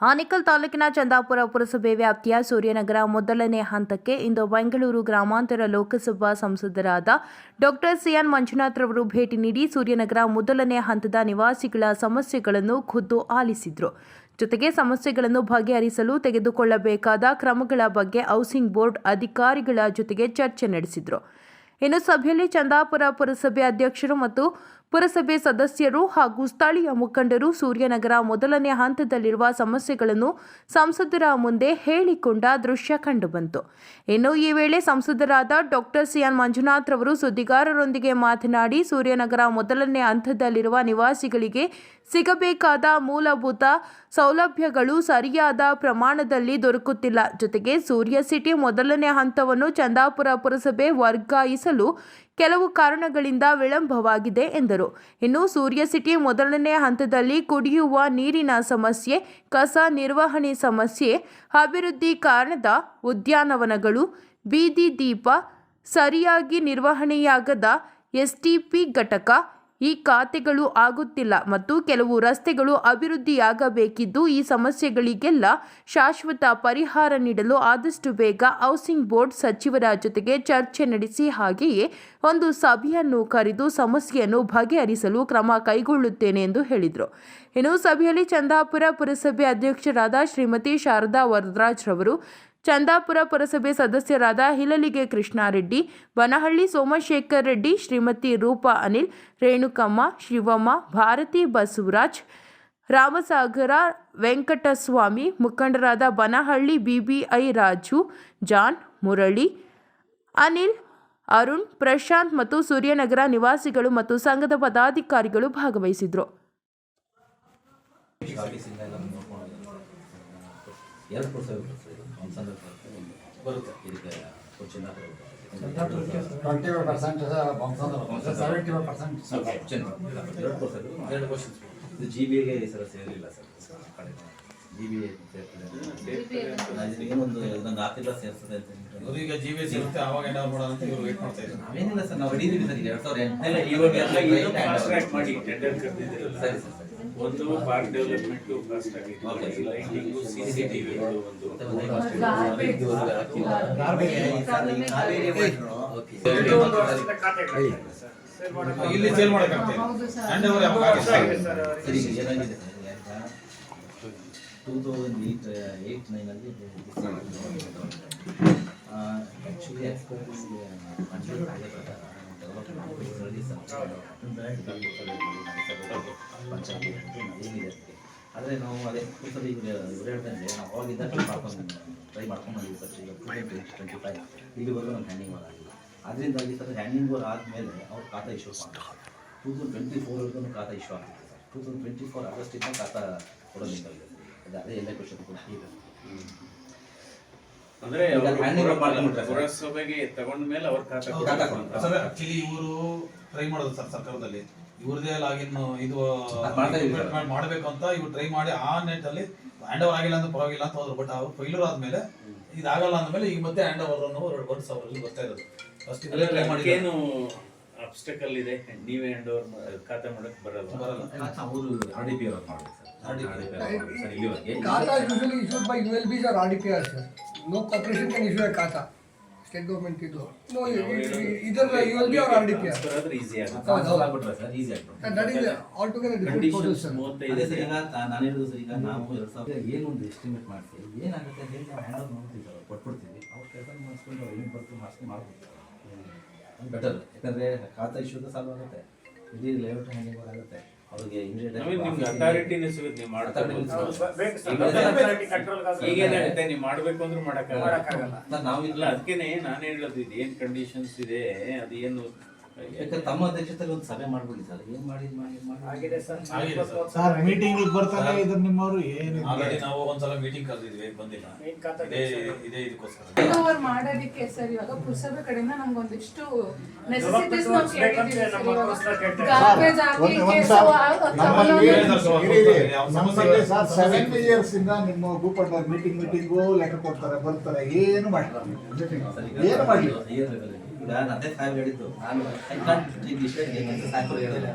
ಆನೇಕಲ್ ತಾಲೂಕಿನ ಚಂದಾಪುರ ಪುರಸಭೆ ವ್ಯಾಪ್ತಿಯ ಸೂರ್ಯನಗರ ಮೊದಲನೇ ಹಂತಕ್ಕೆ ಇಂದು ಬೆಂಗಳೂರು ಗ್ರಾಮಾಂತರ ಲೋಕಸಭಾ ಸಂಸದರಾದ ಡಾಕ್ಟರ್ ಸಿಎನ್ ಮಂಜುನಾಥ್ ರವರು ಭೇಟಿ ನೀಡಿ ಸೂರ್ಯನಗರ ಮೊದಲನೇ ಹಂತದ ನಿವಾಸಿಗಳ ಸಮಸ್ಯೆಗಳನ್ನು ಖುದ್ದು ಆಲಿಸಿದರು. ಜೊತೆಗೆ ಸಮಸ್ಯೆಗಳನ್ನು ಬಗೆಹರಿಸಲು ತೆಗೆದುಕೊಳ್ಳಬೇಕಾದ ಕ್ರಮಗಳ ಬಗ್ಗೆ ಹೌಸಿಂಗ್ ಬೋರ್ಡ್ ಅಧಿಕಾರಿಗಳ ಜೊತೆಗೆ ಚರ್ಚೆ ನಡೆಸಿದರು. ಇನ್ನು ಸಭೆಯಲ್ಲಿ ಚಂದಾಪುರ ಪುರಸಭೆ ಅಧ್ಯಕ್ಷರು ಮತ್ತು ಪುರಸಭೆ ಸದಸ್ಯರು ಹಾಗೂ ಸ್ಥಳೀಯ ಮುಖಂಡರು ಸೂರ್ಯನಗರ ಮೊದಲನೇ ಹಂತದಲ್ಲಿರುವ ಸಮಸ್ಯೆಗಳನ್ನು ಸಂಸದರ ಮುಂದೆ ಹೇಳಿಕೊಂಡ ದೃಶ್ಯ ಕಂಡುಬಂತು. ಇನ್ನು ಈ ವೇಳೆ ಸಂಸದರಾದ ಡಾಕ್ಟರ್ ಸಿಎನ್ ಮಂಜುನಾಥ್ ರವರು ಸುದ್ದಿಗಾರರೊಂದಿಗೆ ಮಾತನಾಡಿ, ಸೂರ್ಯನಗರ ಮೊದಲನೇ ಹಂತದಲ್ಲಿರುವ ನಿವಾಸಿಗಳಿಗೆ ಸಿಗಬೇಕಾದ ಮೂಲಭೂತ ಸೌಲಭ್ಯಗಳು ಸರಿಯಾದ ಪ್ರಮಾಣದಲ್ಲಿ ದೊರಕುತ್ತಿಲ್ಲ. ಜೊತೆಗೆ ಸೂರ್ಯ ಸಿಟಿ ಮೊದಲನೇ ಹಂತವನ್ನು ಚಂದಾಪುರ ಪುರಸಭೆ ವರ್ಗಾಯಿಸಲು ಕೆಲವು ಕಾರಣಗಳಿಂದ ವಿಳಂಬವಾಗಿದೆ ಎಂದರು. ಇನ್ನು ಸೂರ್ಯ ಸಿಟಿ ಮೊದಲನೇ ಹಂತದಲ್ಲಿ ಕುಡಿಯುವ ನೀರಿನ ಸಮಸ್ಯೆ, ಕಸ ನಿರ್ವಹಣೆ ಸಮಸ್ಯೆ, ಅಭಿವೃದ್ಧಿ ಕಾರಣದ ಉದ್ಯಾನವನಗಳು, ಬೀದಿ ದೀಪ, ಸರಿಯಾಗಿ ನಿರ್ವಹಣೆಯಾಗದ ಎಸ್ಟಿಪಿ ಘಟಕ, ಈ ಖಾತೆಗಳು ಆಗುತ್ತಿಲ್ಲ ಮತ್ತು ಕೆಲವು ರಸ್ತೆಗಳು ಅಭಿವೃದ್ಧಿಯಾಗಬೇಕಿದ್ದು, ಈ ಸಮಸ್ಯೆಗಳಿಗೆಲ್ಲ ಶಾಶ್ವತ ಪರಿಹಾರ ನೀಡಲು ಆದಷ್ಟು ಬೇಗ ಹೌಸಿಂಗ್ ಬೋರ್ಡ್ ಸಚಿವರ ಜೊತೆಗೆ ಚರ್ಚೆ ನಡೆಸಿ ಹಾಗೆಯೇ ಒಂದು ಸಭೆಯನ್ನು ಕರೆದು ಸಮಸ್ಯೆಯನ್ನು ಬಗೆಹರಿಸಲು ಕ್ರಮ ಕೈಗೊಳ್ಳುತ್ತೇನೆ ಎಂದು ಹೇಳಿದರು. ಇನ್ನು ಸಭೆಯಲ್ಲಿ ಚಂದಾಪುರ ಪುರಸಭೆ ಅಧ್ಯಕ್ಷರಾದ ಶ್ರೀಮತಿ ಶಾರದಾ ವರದರಾಜ್ ರವರು, ಚಂದಾಪುರ ಪುರಸಭೆ ಸದಸ್ಯರಾದ ಹಿಲಲಿಗೆ ಕೃಷ್ಣಾರೆಡ್ಡಿ, ಬನಹಳ್ಳಿ ಸೋಮಶೇಖರ್ ರೆಡ್ಡಿ, ಶ್ರೀಮತಿ ರೂಪಾ ಅನಿಲ್, ರೇಣುಕಮ್ಮ, ಶಿವಮ್ಮ, ಭಾರತಿ ಬಸವರಾಜ್, ರಾಮಸಾಗರ ವೆಂಕಟಸ್ವಾಮಿ, ಮುಖಂಡರಾದ ಬನಹಳ್ಳಿ ಬಿಬಿಐ ರಾಜು, ಜಾನ್, ಮುರಳಿ, ಅನಿಲ್, ಅರುಣ್, ಪ್ರಶಾಂತ್ ಮತ್ತು ಸೂರ್ಯನಗರ ನಿವಾಸಿಗಳು ಮತ್ತು ಸಂಘದ ಪದಾಧಿಕಾರಿಗಳು ಭಾಗವಹಿಸಿದರು. ಬರುತ್ತೆ ಇದಕ್ಕೆ ಜಿಬಿಗೆ ಸರ್ ಸೇರಿಲ್ಲ ಸರ್. ಜಿಬಿ ಒಂದು 4 ತಿಂಗಳ ಸೇರ್ತದೆ ಅಂತ ಈಗ ಜಿಬಿ ಸಿಗುತ್ತೆ. ಅವಾಗ ಏನಾದ್ರು ಮಾಡೋಣ ಅಂತ ಇವರು ವೇಟ್ ಮಾಡ್ತಾ ಇದ್ದಾರೆ. ನಾವೇನಿಲ್ಲ ಸರ್, ನಾವು ರೆಡಿ ಇದೀವಿ ಸರ್. 2008 ಮಾಡಿ ಟೆಂಡರ್ ಕರೆದಿದ್ದೀರಿ. ಸರಿ ಸರ್. ಒಂದು ಪಾರ್ಕ್ ಡೆವಲಪ್ಮೆಂಟ್ ಫಾಸ್ಟ್ ಆಗಿದೆ, ಲೈಟಿಂಗು, ಸಿಸಿಟಿವಿ ಒಂದು ಇಲ್ಲಿ ಸೇಲ್ ಮಾಡಕ್ಕಾಗ್ತದೆ. 2008-9 ಅಲ್ಲಿ ಆಕ್ಚುಲಿ ಏನಿದೆ ಆದರೆ ನಾವು ಅದೇ ಪುಸ್ತಕ ಇವರು ಹೇಳ್ದಂಗೆ ನಾವು ಅವಾಗಿದ್ದ ಟ್ರೈ ಮಾಡ್ಕೊಂಡು ಬಂದಿದ್ದೀವಿ ಸರ್. ಈಗ 2025 ಇಲ್ಲಿವರೆಗೂ ನಮ್ಮ ಹ್ಯಾಂಡಿಂಗ್ ಓವರ್ ಆಗಿಲ್ಲ. ಅದರಿಂದಾಗಿ ಸರ್ ಹ್ಯಾಂಡಿಂಗ್ ಓವರ್ ಆದಮೇಲೆ ಅವ್ರು ಖಾತಾ ಇಶ್ಯೂ ಮಾಡ್ತಾರೆ. 2024 ಖಾತಾ ಇಶ್ಯೂ ಆಗ್ತಿದೆ ಸರ್. 2024 ಆಗಸ್ಟಿಂದ ಖಾತಾ ಕೊಡೋದಿದ್ದಾಗಿದೆ ಸರ್. ಅದೇ ಎಲ್ಲ ಕ್ವಶನ್ ಈಗ ಅಂದ್ರೆ ಪುರಸಭೆಗೆ ತಗೊಂಡ ಮೇಲೆ ಅವ್ರ ಖಾತಾ ಆಕ್ಚುಲಿ ಇವರು ಟ್ರೈ ಮಾಡೋದು ಸರ್. ಸರ್ಕಾರದಲ್ಲಿ ಇವ್ರದೇ ಲಾಗಿನ್ ಇದು ಮಾಡಬೇಕು ಅಂತ ಇವ್ರು ಟ್ರೈ ಮಾಡಿ ಆ ನೆಟ್ಟಲ್ಲಿ ಹ್ಯಾಂಡ್ ಓವರ್ ಆಗಿಲ್ಲ ಅಂತ ಪರವಾಗಿಲ್ಲ ಅಂತ ಹೋದ್ರು. ಬಟ್ ಅವ್ರು ಫೈಲರ್ ಆದ್ಮೇಲೆ ಇದಾಗಲ್ಲ ಅಂದಮೇಲೆ ಈಗ ಮತ್ತೆ ಹ್ಯಾಂಡ್ ಓವರ್ ಅನ್ನೋ ವರ್ಡ್ಸ್ ಅವರಲ್ಲಿ ಬರ್ತಾ ಇರೋದು. ಫಸ್ಟ್ ಟ್ರೈ ಮಾಡಿ ಏನು ಅಬ್ಸ್ಟಕಲ್ ಇದೆ, ನೀವೇ ಹ್ಯಾಂಡ್ ಓವರ್ ಖಾತೆ ಮಾಡಕ್ಕೆ ಬರಲ್ಲ. ಅವರು RDP ಅವರು ಮಾಡಬೇಕು ಸರ್. RDP ಸರ್ ಇಲ್ಲಿವರೆಗೆ ಖಾತಾ usually issued by ULBs or RDPR sir. No corporation can issue a ಖಾತಾ. ಸ್ಟೇಟ್ ಗವರ್ನಮೆಂಟ್ ಇದು ನೋ ಇದರ್ ULB or RDPR ಬರೋದ್ರೆ ಈಸಿ ಆಗುತ್ತೆ. ಆಗ್ಬಿಟ್ರೆ ಸರ್ ಈಸಿ ಆಗ್ಬಿಡುತ್ತೆ. That is all together different process sir. ಅದೇ sir. ಈಗ ನಾನು ಹೇಳಿದ್ರು ಸರ್, ಈಗ ನಾವು 2000 ಏನು ಒಂದು ಎಸ್ಟಿಮೇಟ್ ಮಾಡ್ತೀವಿ, ಏನಾಗುತ್ತೆ ಅಂತ ಹೇಳಿ ನಾವು ಹ್ಯಾಂಡ್ ಓವರ್ ಮಾಡ್ತೀವಿ ಸರ್, ಕೊಟ್ಬಿಡ್ತೀವಿ. ಅವ್ರು ಕೆಲಸ ಮಾಡಿಸ್ಕೊಂಡು ಅವ್ರು ಏನು ಬರ್ತೀವಿ ಮಾಡಿಸ್ಕೊಂಡು ಮಾಡ್ಬೋದು. ಅದು ಬೆಟರ್. ಯಾಕಂದರೆ ಖಾತಾ ಇಶ್ಯೂದ ಸಾಲ್ವ್ ಆಗುತ್ತೆ, ಇಡೀ ಲೇಔಟ್ ಹ್ಯಾಂಡಿಂಗ್ ಓವರ್ ಆಗುತ್ತೆ. ಅವ್ರಿಗೆ ನಿಮ್ಗೆ ಅಥಾರಿಟಿನೇ ಸಿಗುತ್ತೆ. ನೀವು ಮಾಡ್ತಾರೆ ಈಗೇನಾಗುತ್ತೆ, ನೀವು ಮಾಡಬೇಕು ಅಂದ್ರೆ ಮಾಡೋಕ್ಕಾಗಲ್ಲ. ನಾವು ಇಲ್ಲ, ಅದಕ್ಕೇನೆ ನಾನು ಹೇಳೋದು ಇದು ಏನು ಕಂಡೀಷನ್ಸ್ ಇದೆ ಅದೇನು. ಯಾಕಂದ್ರೆ ತಮ್ಮ ಅಧ್ಯಕ್ಷತೆಯಲ್ಲಿ ಒಂದು ಸಭೆ ಮಾಡ್ಬಿಡಿ ಸರ್. ಏನು ಮಾಡಿ ಆಗಿದೆ ಸರ್. ಮೀಟಿಂಗ್ ಬರ್ತಾರೆ ಇದ್ರ ನಿಮ್ಮವರು ಏನು ಆಲ್ರೆಡಿ ನಾವು ಒಂದ್ಸಲ ಮೀಟಿಂಗ್ ಕರೆದಿದ್ವಿ, ಬಂದಿಲ್ಲ. ಇದೇ ಇದಕ್ಕೋಸ್ಕರ ಓವರ್ ಮಾಡೋದಕ್ಕೆ ಸರ್ ಇವಾಗ ಪುರಸಭೆ ಕಡೆಯಿಂದ ನಮ್ಗೆ ಒಂದಿಷ್ಟು ನೆಸೆಸಿಟೀಸ್ ನಾವು ಕೇಳಿದ್ದೀವಿ ಸರ್. ಗಾರ್ಬೇಜ್ ಆಗಿ ನಮ್ಮಲ್ಲಿ ಸರ್ 7 years ಇಂದ ನಿಮ್ಮ ಭೂಪಟ್ಟ ಮೀಟಿಂಗು ಲೆಕ್ಕ ಕೊಡ್ತಾರೆ, ಬರ್ತಾರೆ, ಏನು ಮಾಡ್ತಾರೆ, ಏನು ಮಾಡಲಿಲ್ಲ. ಈಗ ಅದೇ ಸಾಹೇಬ್ ಹೇಳಿದ್ದು, ನಾನು ಸಾಹೇಬ್ ಹೇಳಿಲ್ಲ.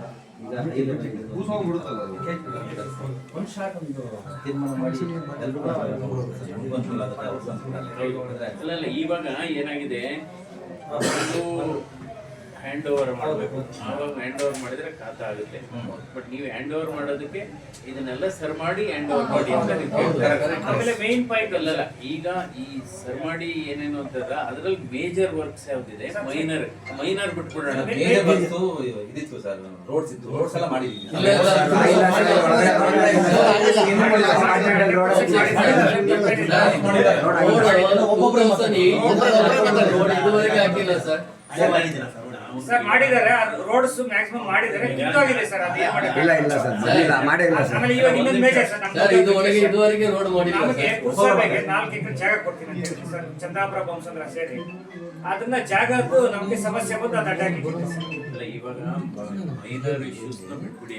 ಒಂದು ಶಾರ್ಟ್ ಒಂದು ತೀರ್ಮಾನ ಮಾಡಿ ಎಲ್ರಿಗೂ ಅನುಕೂಲ ಆಗುತ್ತೆ ಅವ್ರು ಅಲ್ಲ ಇವಾಗ ಏನಾಗಿದೆ ಹ್ಯಾಂಡ್ ಓವರ್ ಮಾಡಬೇಕು. ಆವಾಗ ಹ್ಯಾಂಡ್ ಓವರ್ ಮಾಡಿದ್ರೆ ಖಾತಾ ಆಗುತ್ತೆ. ಬಟ್ ನೀವು ಹ್ಯಾಂಡ್ ಓವರ್ ಮಾಡೋದಕ್ಕೆ ಇದನ್ನೆಲ್ಲ ಸರ್ ಮಾಡಿ ಹ್ಯಾಂಡ್ ಓವರ್ ಮಾಡಿ ಅಂತ ನೀವು ಹೇಳ್ತಾರೆ. ಆಮೇಲೆ ಮೇನ್ ಪಾಯಿಂಟ್ ಅಲ್ಲಲ್ಲ, ಈಗ ಈ ಸರ್ ಮಾಡಿ ಏನೇನು ಅಂತದ ಅದ್ರಲ್ಲಿ ಮೇಜರ್ ವರ್ಕ್ಸ್ ಯಾವ್ದಿದೆ, ಮೈನರ್ ಬಿಟ್ಬಿಡೋಣ. ಮೇಜರ್ ವರ್ಕ್ಸು ಇದಿತ್ತು ಸರ್, ರೋಡ್ಸ್ ಇತ್ತು, ರೋಡ್ಸ್ ಎಲ್ಲ ಮಾಡಿದ್ದೀವಿ. ಇದುವರೆಗೆ ಹಾಕಿಲ್ಲ ಸರ್. ಸರ್ ಮಾಡಿದ್ದಾರೆ, ರೋಡ್ಸ್ ಮ್ಯಾಕ್ಸಿಮಮ್ ಮಾಡಿದ್ದಾರೆ, ಕಿತ್ತೋಗಿದೆ ಸರ್. ಅದು ಏನ್ ಮಾಡಿದ್ದಾರೆ? ಇಲ್ಲ ಸರ್ ಮಾಡಿಲ್ಲ ಸರ್. ಆಮೇಲೆ ಇವಾಗ ಇನ್ನೊಂದು ಮೇಜರ್ ಸರ್, ಸರ್ ಇದುವರೆಗೆ ರೋಡ್ ಮಾಡಿಲ್ಲ ನಮಗೆ ಸರ್. ಪುರಸಭೆಗೆ 4 ಎಕರೆ ಜಾಗ ಕೊಡ್ತೀನಿ ಅಂತ ಹೇಳಿ ಸರ್, ಚಂದಾಪುರ ಬೊಮ್ಮಸಂದ್ರ ಸೇರಿ ಅದನ್ನ ಜಾಗಕ್ಕೂ ನಮ್ಗೆ ಸಮಸ್ಯೆ ಬಂದು ಅದು ಅಡ್ಡಾಕಿಟ್ಟಿದೆ ಸರ್. ಅಲ್ಲ ಇವಾಗ ಮೈನರ್ ಇಶ್ಯೂಸ್ ನ ಬಿಟ್ಬಿಡಿ.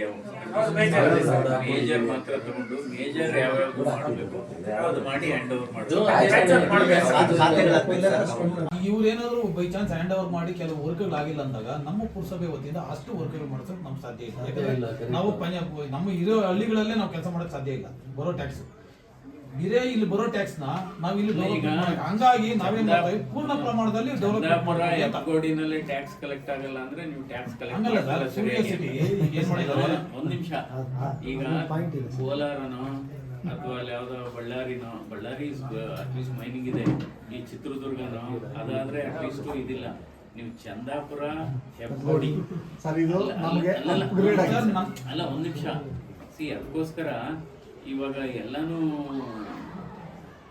ಹೌದು, ಬೇಜಾರ್ ಇದೆ ಸರ್. ಮೇಜರ್ ಮಾತ್ರ ತಗೊಂಡು ಮೇಜರ್ ಯಾವ್ಯಾವ್ದು ಮಾಡಬೇಕು ಅದು ಮಾಡಿ ಹ್ಯಾಂಡ್ ಓವರ್ ಮಾಡೋದು. ಇವ್ರೇನಾದ್ರು ಬೈ ಚಾನ್ಸ್ ಹ್ಯಾಂಡ್ ಓವರ್ ಮಾಡಿ ಕೆಲವು ವರ್ಕ್ಗಳಾಗಿಲ್ಲ ಅಂದಾಗ ನಮ್ಮ ಪುರಸಭೆ ವತಿಯಿಂದ ಅಷ್ಟು ವರ್ಕ್ಗಳು ಮಾಡೋದಕ್ಕೆ ನಮ್ಗೆ ಸಾಧ್ಯ ಇಲ್ಲ. ಯಾಕಂದ್ರೆ ನಾವು ನಮ್ಮ ಇರೋ ಹಳ್ಳಿಗಳಲ್ಲೇ ನಾವು ಕೆಲಸ ಮಾಡೋಕೆ ಸಾಧ್ಯ ಇಲ್ಲ. ಬರೋ ಟ್ಯಾಕ್ಸ್ ಇಲ್ಲಿ ಬರೋ ಟ್ಯಾಕ್ಸ್ ನ ನಾವು ಇಲ್ಲಿ ಹಂಗಾಗಿ ನಾವೇನ್ ಮಾಡ್ತೀವಿ, ಪೂರ್ಣ ಪ್ರಮಾಣದಲ್ಲಿ ಗೋಡಿನಲ್ಲಿ ಟ್ಯಾಕ್ಸ್ ಕಲೆಕ್ಟ್ ಆಗಲ್ಲ ಅಂದ್ರೆ ನೀವು ಟ್ಯಾಕ್ಸ್ ಹಂಗಲ್ಲ ಸರ್. ಸೂರ್ಯ ಸಿಟಿ ಏನ್ ಮಾಡಿದ್ದಾರೆ, ಒಂದ್ ನಿಮಿಷ, ಈಗ ಕೋಲಾರನೋ ಅಥವಾ ಅಲ್ಲಿ ಯಾವ್ದೋ ಬಳ್ಳಾರಿ ಅಟ್ಲೀಸ್ಟ್ ಮೈನಿಂಗ್ ಇದೆ, ಈ ಚಿತ್ರದುರ್ಗನೋ ಅದಾದ್ರೆ ಅಟ್ಲೀಸ್ಟ್ ಇದಿಲ್ಲ. ನೀವು ಚಂದಾಪುರ ಹೆಬ್ಗೋಡಿ ಅಲ್ಲ ಒಂದ್ ನಿಮಿಷ ಅದಕ್ಕೋಸ್ಕರ ಇವಾಗ ಎಲ್ಲಾನು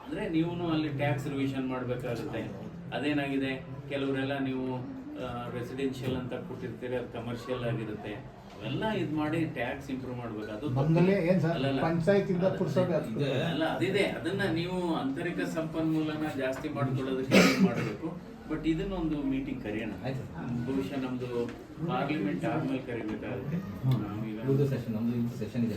ಅಂದ್ರೆ ನೀವು ಅಲ್ಲಿ ಟ್ಯಾಕ್ಸ್ ರಿವಿಷನ್ ಮಾಡ್ಬೇಕಾಗುತ್ತೆ. ಅದೇನಾಗಿದೆ, ಕೆಲವರೆಲ್ಲ ನೀವು ರೆಸಿಡೆನ್ಷಿಯಲ್ ಅಂತ ಕೊಟ್ಟಿರ್ತೀರಿ, ಅದು ಕಮರ್ಷಿಯಲ್ ಆಗಿರುತ್ತೆ. ಅವೆಲ್ಲ ಇದು ಮಾಡಿ ಟ್ಯಾಕ್ಸ್ ಇಂಪ್ರೂವ್ ಮಾಡ್ಬೇಕು. ಅದು ಅಲ್ಲ ಅದಿದೆ, ಅದನ್ನ ನೀವು ಆಂತರಿಕ ಸಂಪನ್ಮೂಲನ ಜಾಸ್ತಿ ಮಾಡ್ಕೊಳ್ಳೋದಕ್ಕೆ ಮಾಡಬೇಕು. ಬಟ್ ಇದನ್ನೊಂದು ಮೀಟಿಂಗ್ ಕರೆಯೋಣ. ಬಹುಶಃ ನಮ್ದು ಪಾರ್ಲಿಮೆಂಟ್ ಆದ್ಮೇಲೆ ಕರಿಬೇಕಾಗುತ್ತೆ. ನಮ್ದು ಸೆಷನ್ ಇದೆ,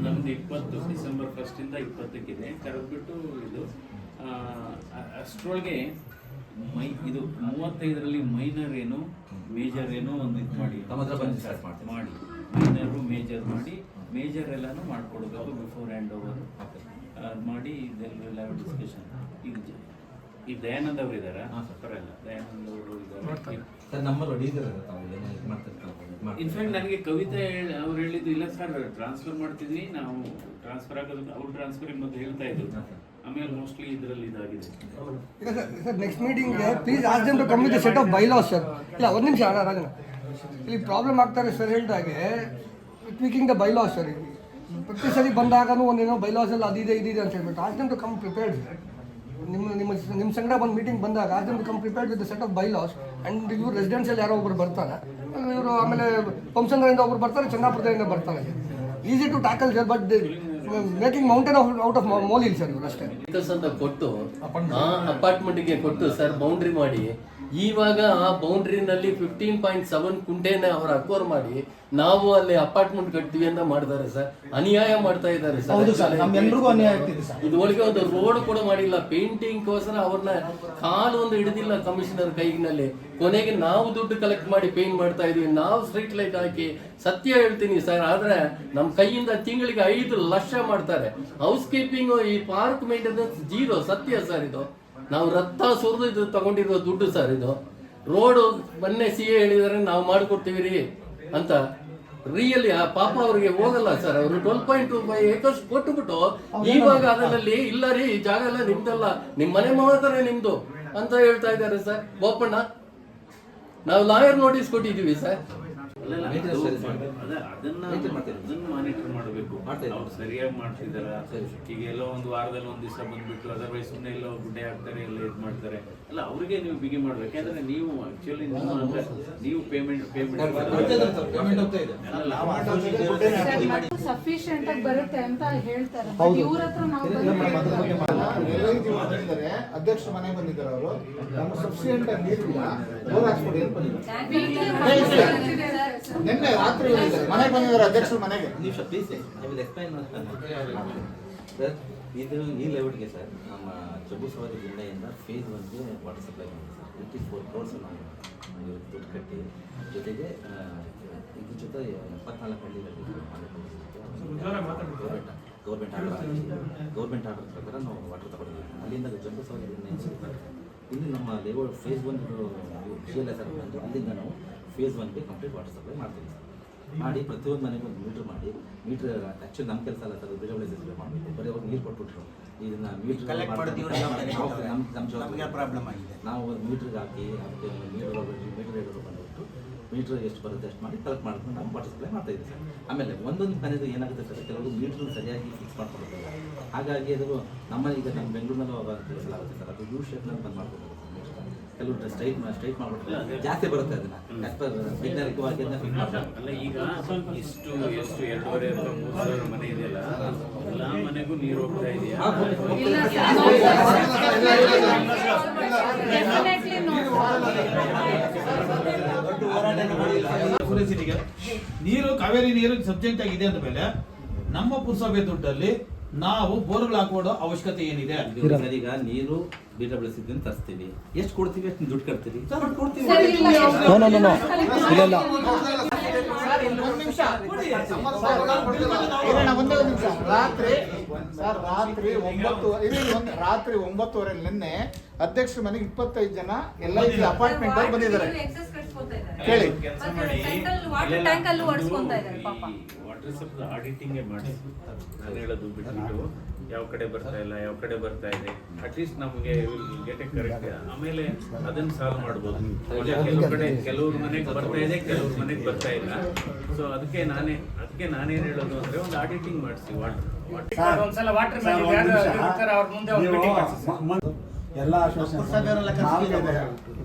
ನಮ್ದು 20 ಡಿಸೆಂಬರ್ 1 ಇಂದ 20 ಕರೆದ್ಬಿಟ್ಟು ಇದು ಅಷ್ಟರೊಳಗೆ ಇದು 35ರಲ್ಲಿ ಮೈನರ್ ಏನು ಮೇಜರ್ ಏನು ಒಂದು ಇದು ಮಾಡಿ ಮಾಡಿ ಮೈನರು ಮೇಜರ್ ಮಾಡಿ ಮೇಜರ್ ಎಲ್ಲಾನು ಮಾಡ್ಕೊಡ್ಬೇಕು ಬಿಫೋರ್ ಹ್ಯಾಂಡ್ ಓವರ್ ಮಾಡಿ ಡಿಸ್ಕಷನ್. ಈಗ ದಯಾನಂದ್ ಅವರು ಇದ್ದಾರಾ? ಪರಲ್ಲ, ದಯಾನಂದ್ ಅವರು ಇದ್ದಾರೆ. ಇನ್ಫ್ಯಾಕ್ಟ್ ನನಗೆ ಕವಿತೆ ಅವ್ರು ಹೇಳಿದ್ದು, ಇಲ್ಲ ಸರ್ ಟ್ರಾನ್ಸ್ಫರ್ ಮಾಡ್ತಿದ್ವಿ ನಾವು, ಟ್ರಾನ್ಸ್ಫರ್ ಆಗೋದು ಅವ್ರು ಟ್ರಾನ್ಸ್ಫರ್ ಮೊದಲು ಹೇಳ್ತಾ ಇದ್ರು, ಆಮೇಲೆ ಮೋಸ್ಟ್ಲಿ ಇದರಲ್ಲಿ ಇದಾಗಿದೆ. ಸರ್ ನೆಕ್ಸ್ಟ್ ಮೀಟಿಂಗ್ಗೆ please ask them to come with set of bylaws sir. ಇಲ್ಲ ಒಂದು ನಿಮಿಷ ರಾಜನ, ಇಲ್ಲಿ ಪ್ರಾಬ್ಲಮ್ ಆಗ್ತಾರೆ ಸರ್ ಹೇಳಿದಾಗೆ ಟ್ವೀಕಿಂಗ್ ದ ಬೈಲಾಸ್ ಸರ್. ಪ್ರತಿ ಸರಿ ಬಂದಾಗೂ ಒಂದೇನೋ ಬೈಲಾಸ್ ಎಲ್ಲ ಅದಿದೆ ಇದಿದೆ ಅಂತ ಹೇಳ್ಬಿಟ್ಟು ask them to come prepared sir. ನಿಮ್ಮ ಸಂಗಡ ಬಂದು ಮೀಟಿಂಗ್ ಬಂದಾಗ ask them to come prepared with set of bylaws. And ಇವ್ರು ರೆಸಿಡೆನ್ಷಿಯಲ್ ಯಾರೋ ಒಬ್ರು ಬರ್ತಾರೆ, ಇವರು ಆಮೇಲೆ ಪಂಸಂದ್ರಿಂದ ಒಬ್ರು ಬರ್ತಾರೆ, ಚಂದಾಪುರದಿಂದ ಬರ್ತಾರೆ. Easy to tackle sir, but making mountain out of molehill sir ಇವರು ಅಷ್ಟೇ. ಅಂತ ಕೊಟ್ಟು ಅಪಾರ್ಟ್ಮೆಂಟ್ಗೆ ಕೊಟ್ಟು ಸರ್ ಬೌಂಡ್ರಿ ಮಾಡಿ, ಇವಾಗ ಆ ಬೌಂಡ್ರಿನಲ್ಲಿ 15.7 ಕುಂಟೆನ ಅವರು ಅಕ್ವರ್ ಮಾಡಿ ನಾವು ಅಲ್ಲಿ ಅಪಾರ್ಟ್ಮೆಂಟ್ ಕಟ್ತೀವಿ ಅಂತ ಮಾಡ್ತಾರೆ ಸರ್. ಅನ್ಯಾಯ ಮಾಡ್ತಾ ಇದ್ದಾರೆ ಸರ್. ಇದುವರೆಗೆ ಒಂದು ರೋಡ್ ಕೂಡ ಮಾಡಿಲ್ಲ. ಪೇಂಟಿಂಗ್ಗೋಸ್ಕರ ಅವ್ರನ್ನ ಕಾಲು ಒಂದು ಹಿಡಿದಿಲ್ಲ ಕಮಿಷನರ್ ಕೈಗಿನಲ್ಲಿ. ಕೊನೆಗೆ ನಾವು ದುಡ್ಡು ಕಲೆಕ್ಟ್ ಮಾಡಿ ಪೇಂಟ್ ಮಾಡ್ತಾ ಇದೀವಿ, ನಾವು ಸ್ಟ್ರೀಟ್ ಲೈಟ್ ಹಾಕಿ. ಸತ್ಯ ಹೇಳ್ತೀನಿ ಸರ್, ಆದ್ರೆ ನಮ್ಮ ಕೈಯಿಂದ ತಿಂಗಳಿಗೆ 5 ಲಕ್ಷ ಮಾಡ್ತಾರೆ. ಹೌಸ್ ಕೀಪಿಂಗ್, ಈ ಪಾರ್ಕ್ ಮೇಂಟೆನೆನ್ಸ್ 0. ಸತ್ಯ ಸರ್, ಇದು ನಾವು ರಕ್ತ ಸುರಿದು ಇದು ತಗೊಂಡಿರೋ ದುಡ್ಡು ಸರ್. ಇದು ರೋಡು ಮೊನ್ನೆ CA ಹೇಳಿದಾರೆ ನಾವು ಮಾಡಿಕೊಡ್ತೀವಿ ರೀ ಅಂತ. ರಿಯಲಿ ಆ ಪಾಪ ಅವ್ರಿಗೆ ಹೋಗಲ್ಲ ಸರ್. ಅವರು 12.25 acres ಕೊಟ್ಟುಬಿಟ್ಟು ಇವಾಗ ಅದರಲ್ಲಿ ಇಲ್ಲ ರೀ ಜಾಗ ಎಲ್ಲ ನಿಮ್ದಲ್ಲ, ನಿಮ್ ಮನೆ ಮಾತ್ರ ನಿಮ್ದು ಅಂತ ಹೇಳ್ತಾ ಇದ್ದಾರೆ ಸರ್. ಬೋಪಣ್ಣ, ನಾವು ಲಾಯರ್ ನೋಟಿಸ್ ಕೊಟ್ಟಿದ್ದೀವಿ ಸರ್. ಅದನ್ನ ಮಾನಿಟರ್ ಮಾಡಬೇಕು, ಅವ್ರು ಸರಿಯಾಗಿ ಮಾಡ್ತಿದಾರ. ಈಗ ಎಲ್ಲೋ ಒಂದು ವಾರದಲ್ಲಿ ಒಂದ್ ದಿವಸ ಬಂದ್ಬಿಟ್ಟು ಅದರ್ವೈಸ್ ಸುಮ್ಮನೆ ಎಲ್ಲೋ ಗುಡ್ಡೆ ಹಾಕ್ತಾರೆ, ಎಲ್ಲ ಇದು ಮಾಡ್ತಾರೆ. ಅಲ್ಲ ಅವ್ರಿಗೆ ನೀವು ಬಿಗಿ ಮಾಡ್ಬೇಕು. ಯಾಕಂದ್ರೆ ನೀವು ಆಕ್ಚುಲಿ ನೀವು ಪೇಮೆಂಟ್ ಸಫಿಶಿಯಂಟ್ ಆಗಿ ಬರುತ್ತೆ ಅಂತ ಹೇಳ್ತಾರೆ. ಇವ್ರ ಹತ್ರ ನಾವು ಅಧ್ಯಕ್ಷ ಮನೆಗೆ ಬಂದಿದ್ದಾರೆ ಅವರು, ನಮ್ಮ ಸಫಿಶಿಯಂಟ್ ಆಗಿ ನೀರಿಲ್ಲ, ಬೋರ್ ಹಾಕ್ಸ್ಕೊಡಿ ಅಂತ ನಿನ್ನೆ ರಾತ್ರಿ ಮನೆಗೆ ಬಂದಿದ್ದಾರೆ ಅಧ್ಯಕ್ಷರ ಮನೆಗೆ. ಸರ್ ಇದು ಈ ಲೆವೆಲ್ಗೆ ಸರ್ ನಮ್ಮ ಜಬ್ಬು ಸವಾರಿ ಜಿಲ್ಲೆಯಿಂದ ಫೇಸ್ 1ಗೆ ವಾಟರ್ ಸಪ್ಲೈ ಮಾಡಿದೆ ಸರ್. 24 crores ಇವ್ರಿಗೆ ದುಡ್ಡು ಕಟ್ಟಿ ಜೊತೆಗೆ ಇದ್ರ ಜೊತೆ 74 ಹಳ್ಳಿಗಳಲ್ಲಿ ಗೌರ್ಮೆಂಟ್ ಆರ್ಡರ್ ಪ್ರಕಾರ ನಾವು ವಾಟರ್ ತಗೊಂಡಿದ್ದೀವಿ. ಅಲ್ಲಿಂದ ಜಂಬೂ ಸವಾರಿ ಇಲ್ಲಿ ನಮ್ಮ ಲೇಔಟ್ ಫೇಸ್ 1 GLS ಬಂದು ಅಲ್ಲಿಂದ ನಾವು ಫೇಸ್ 1ಗೆ ಕಂಪ್ಲೀಟ್ ವಾಟರ್ ಸಪ್ಲೈ ಮಾಡ್ತೀವಿ ಸರ್. ಮಾಡಿ ಪ್ರತಿಯೊಂದು ಮನೆಗೂ ಒಂದು ಮೀಟ್ರ್ ಮಾಡಿ, ಮೀಟ್ರ್ ಆ್ಯಕ್ಚುಲಿ ನಮ್ಮ ಕೆಲಸ ಅಲ್ಲ ಸರ್, ವಿಜುವಲೈಸೇಷನ್ ಮಾಡಬೇಕು. ಬರೀ ಅವ್ರು ನೀರು ಕೊಟ್ಬಿಟ್ರು, ಇದನ್ನು ಮೀಟ್ರ್ ನಮ್ಮ ಜವಾಬ್ದಾರಿ ಪ್ರಾಬ್ಲಮ್ ಆಗಿದೆ. ನಾವು ಒಂದು ಮೀಟ್ರಿಗೆ ಹಾಕಿ ಅದಕ್ಕೆ ಮೀಟರ್ ರೇಟ್ ಬಂದುಬಿಟ್ಟು ಮೀಟ್ರ್ ಎಷ್ಟು ಬರುತ್ತೆ ಅಷ್ಟು ಮಾಡಿ ಕಲೆಕ್ಟ್ ಮಾಡ್ಕೊಂಡು ನಾವು ವಾಟರ್ ಸಪ್ಲೈ ಮಾಡ್ತಾ ಇದ್ದೀವಿ ಸರ್. ಆಮೇಲೆ ಒಂದೊಂದು ಮನೆದು ಏನಾಗುತ್ತೆ ಸರ್, ಕೆಲವರು ಮೀಟ್ರ್ ಸರಿಯಾಗಿ ಫಿಕ್ಸ್ ಮಾಡ್ಕೊಂಡಿರ್ತಾರೆ. ಹಾಗಾಗಿ ಅದು ನಮ್ಮ ಈಗ ನಮ್ಮ ಬೆಂಗಳೂರಿನಲ್ಲೂ ಕೆಲಸ ಆಗುತ್ತೆ ಸರ್, ಅದು ಯೂ ಶೇಪ್ನಲ್ಲಿ ಬಂದು ಮಾಡ್ಕೊಬೇಕು ಸರ್. ಕೆಲವು ಸ್ಟ್ರೈಟ್ ಮಾಡ್ಬಿಟ್ರೆ ಜಾಸ್ತಿ ಬರುತ್ತೆ, ಅದನ್ನು ಆಸ್ ಪರ್ ವೈಜ್ಞಾನಿಕವಾಗಿ ಅದನ್ನ ಫಿಕ್ಸ್ ಮಾಡ್ತಾರೆ. ಅಲ್ಲ ಈಗ ಎಷ್ಟು 2.5 ಅಥವಾ 3,000 ಮನೆ ಇದೆಯಲ್ಲ, ಎಲ್ಲ ಮನೆಗೂ ನೀರು ಹೋಗ್ತಾ ಇದೆಯಾ? ಪುರಸಭೆಗೆ ನೀರು ಕಾವೇರಿ ನೀರು ಸಬ್ಜೆಕ್ಟ್ ಆಗಿದೆ ಅಂದ ಮೇಲೆ ನಮ್ಮ ಪುರಸಭೆ ದುಡ್ಡಲ್ಲಿ ನಾವು ಬೋರ್ಗಳು ಹಾಕೋಡೋ ಅವಶ್ಯಕತೆ ಏನಿದೆ? ಸರ್ ಈಗ ನೀರು BWC ತರಿಸ್ತೀವಿ, ಎಷ್ಟು ಕೊಡ್ತೀವಿ ಅಷ್ಟು ದುಡ್ಡು ಕಟ್ತೀವಿ ಸರ್, ಕೊಡ್ತೀವಿ. ರಾತ್ರಿ 9:30 ನಿನ್ನೆ ಅಧ್ಯಕ್ಷರ ಮನೆಗೆ 25 ಜನ LIC ಅಪಾರ್ಟ್ಮೆಂಟ್ ಅವ್ರು ಬಂದಿದ್ದಾರೆ. ಕೇಳಿ, ವಾಟರ್ ಸಪ್ಲೈ ಆಡಿಟಿಂಗ್ ಮಾಡಿ ನಾನು ಹೇಳೋದು ಬಿಟ್ಬಿಟ್ಟು ಯಾವ ಕಡೆ ಬರ್ತಾ ಇಲ್ಲ, ಯಾವ ಕಡೆ ಬರ್ತಾ ಇದೆ, ಅಟ್ಲೀಸ್ಟ್ ನಮಗೆ ಗೆಟ್ ಎ ಕರೆಕ್ಟ್. ಆಮೇಲೆ ಅದನ್ನ ಸಾಲ್ವ್ ಮಾಡ್ಬೋದು. ಕೆಲವು ಕಡೆ ಕೆಲವ್ರ ಮನೆಗೆ ಬರ್ತಾ ಇದೆ, ಕೆಲವ್ರ ಮನೆಗೆ ಬರ್ತಾ ಇಲ್ಲ. ಸೊ ಅದಕ್ಕೆ ನಾನೇನ್ ಹೇಳೋದು ಅಂದ್ರೆ ಒಂದು ಆಡಿಟಿಂಗ್ ಮಾಡಿಸಿ ಒಂದ್ಸಲ ವಾಟರ್ ಅವ್ರ ಮುಂದೆ ಒಂದು ಮೀಟಿಂಗ್ ಮಾಡಿಸಿ. ಎಲ್ಲ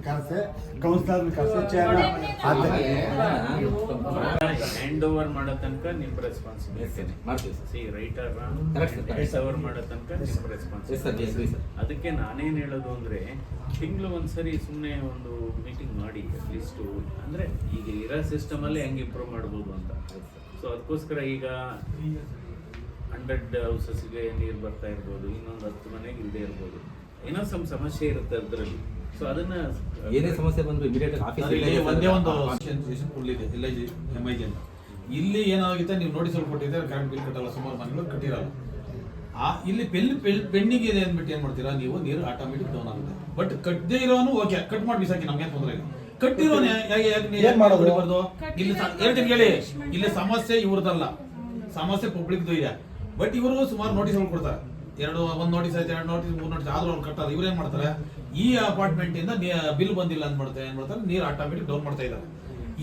ಕರ್ಸೆ ಕೌನ್ಸಿಲರ್ ಕರ್ಸೆ ಹ್ಯಾಂಡ್ ಓವರ್ ಮಾಡೋ ತನಕ ನಿಮ್ಮ ರೆಸ್ಪಾನ್ಸಿಬಿಲಿಟಿ ಮಾಡ್ತೀವಿ C writer Correct, hand over ಮಾಡೋ ತನಕ ನಿಮ್ಮ ರೆಸ್ಪಾನ್ಸಿಬಿಲಿಟಿ. ಅದಕ್ಕೆ ನಾನೇನ್ ಹೇಳೋದು ಅಂದ್ರೆ ತಿಂಗಳು ಒಂದ್ಸರಿ ಸುಮ್ಮನೆ ಒಂದು ಮೀಟಿಂಗ್ ಮಾಡಿ ಅಟ್ಲೀಸ್ಟ್, ಅಂದ್ರೆ ಈಗ ಇರೋ ಸಿಸ್ಟಮ್ ಅಲ್ಲಿ ಹೆಂಗೆ ಇಂಪ್ರೂವ್ ಮಾಡ್ಬೋದು ಅಂತ. ಸೊ ಅದಕ್ಕೋಸ್ಕರ ಈಗ 100 ಹೌಸಸ್ಗೆ ನೀರು ಬರ್ತಾ ಇರ್ಬೋದು, ಇನ್ನೊಂದು 10 ಮನೆಗೆ ಇಲ್ಲದೆ ಇರ್ಬೋದು, ಏನೋ ಸಮಸ್ಯೆ ಇರುತ್ತೆ ಅದರಲ್ಲಿ. ಸೊ ಅದನ್ನ ಏನೇ ಸಮಸ್ಯೆ ಬಂದ್ರು ಇಮಿಡಿಯೇಟ್ ಆಫೀಸ್ ಒಂದೇ ಒಂದು ಕೊಡ್ಲಿದೆ LIC MIG ಅಂತ. ಇಲ್ಲಿ ಏನಾಗುತ್ತೆ, ನೀವು ನೋಟಿಸ್ ಕೊಟ್ಟಿದ್ರೆ ಕರೆಂಟ್ ಬಿಲ್ ಕಟ್ಟಲ್ಲ, ಸುಮಾರು ಮನೆಗಳು ಕಟ್ಟಿರಲ್ಲ. ಇಲ್ಲಿ ಪೆಂಡಿಂಗ್ ಇದೆ ಅಂದ್ಬಿಟ್ಟು ಏನ್ ಮಾಡ್ತೀರಾ ನೀವು, ನೀರು ಆಟೋಮೆಟಿಕ್ ಡೌನ್ ಆಗುತ್ತೆ. ಬಟ್ ಕಟ್ಟದೇ ಇರೋನು ಓಕೆ, ಕಟ್ ಮಾಡಿ ಬಿಸಾಕಿ, ನಮ್ಗೇನು ತೊಂದರೆ ಇಲ್ಲ. ಕಟ್ಟಿರೋನು ಮಾಡಬಾರ್ದು. ಇಲ್ಲಿ ಹೇಳ್ತೀನಿ ಹೇಳಿ, ಇಲ್ಲಿ ಸಮಸ್ಯೆ ಇವ್ರದಲ್ಲ, ಸಮಸ್ಯೆ ಪಬ್ಲಿಕ್ದು ಇದೆ. ಬಟ್ ಇವರು ಸುಮಾರು ನೋಟಿಸ್ಗಳು ಕೊಡ್ತಾರೆ, ಒಂದು ನೋಟಿಸ್ ಆಯ್ತು, 2 ನೋಟಿಸ್ 3 ನೋಟಿಸ್ ಆದ್ರೂ ಅವ್ರು ಕಟ್ಟಾರೆ. ಇವ್ರು ಏನ್ ಮಾಡ್ತಾರೆ, ಈ ಅಪಾರ್ಟ್ಮೆಂಟ್ ಇಂದ ಬಿಲ್ ಬಂದಿಲ್ಲ ಅಂತ ಏನ್ ಮಾಡ್ತಾರೆ, ನೀರು ಆಟೋಮೆಟಿಕ್ ಡೌನ್ ಮಾಡ್ತಾ ಇದ್ದಾರೆ.